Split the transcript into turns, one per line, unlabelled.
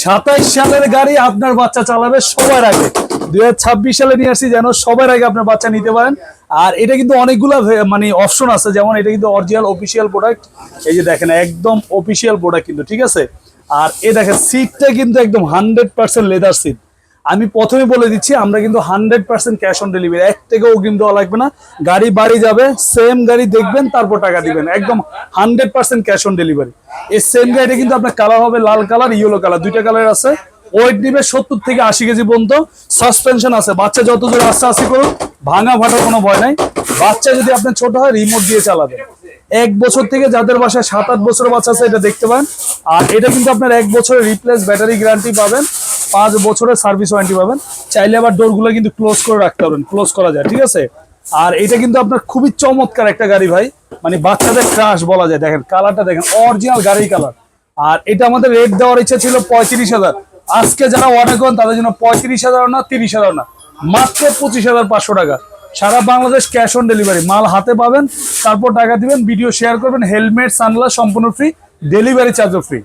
27 সালের গাড়ি আপনার বাচ্চা চালাবে সবার আগে। 2026 সালে নিয়ে আসছি যেন সবার আগে আপনার বাচ্চা নিতে পারেন। আর এটা কিন্তু অনেকগুলো মানে অপশন আছে, যেমন এটা কিন্তু অরিজিনাল অফিসিয়াল প্রোডাক্ট। এই যে দেখেন একদম অফিসিয়াল প্রোডাক্ট কিন্তু, ঠিক আছে। আর এই দেখেন সিটটা কিন্তু একদম 100% লেদার সিট। আমি প্রথমে বলে দিচ্ছি আমরা কিন্তু 100% ক্যাশ অন ডেলিভারি, 1 টাকা অগ্রিম দেওয়া লাগবে না। গাড়ি বাড়ি যাবে, সেম গাড়ি দেখবেন তারপর টাকা দিবেন, একদম 100% ক্যাশ অন ডেলিভারি। এই সেম গাড়িটা কিন্তু আপনার কালার হবে লাল কালার, ইয়েলো কালার, দুইটা কালার আছে। ওয়েট দিবে 70 থেকে 80 কেজি পর্যন্ত। সাসপেনশন আছে, বাচ্চা যত জোরে আস্তে আস্তে করুন, ভাঙা ফাটার কোনো ভয় নাই। বাচ্চা যদি আপনার ছোট হয় রিমোট দিয়ে চালাবেন। 1 বছর থেকে যাদের বাসায় 7-8 বছরের বাচ্চা আছে এটা দেখতে পান। আর এটা কিন্তু আপনার 1 বছরের রিপ্লেস ব্যাটারি গ্যারান্টি পাবেন, 5 বছরের সার্ভিস ওয়ারেন্টি পাবেন। চাইলে আবার ডোরগুলো কিন্তু ক্লোজ করে রাখতে পারবেন, ক্লোজ করা যায়, ঠিক আছে। আর এটা কিন্তু আপনার খুবই চমৎকার একটা গাড়ি ভাই, মানে বাচ্চাদের ক্রাশ বলা যায়। দেখেন কালারটা দেখেন, অরিজিনাল গাড়ি কালার। আর এটা আমাদের রেট দেওয়ার ইচ্ছা ছিল 35,000, আজকে যারা অর্ডার করেন তাদের জন্য 35,000 না, 30,000 না, মাত্র 25,500 টাকা। সারা বাংলাদেশ ক্যাশ অন ডেলিভারি, মাল হাতে পাবেন, তারপর টাকা দিবেন, ভিডিও শেয়ার করবেন। হেলমেট সানগ্লাস সম্পূর্ণ ফ্রি, ডেলিভারি চার্জও ফ্রি।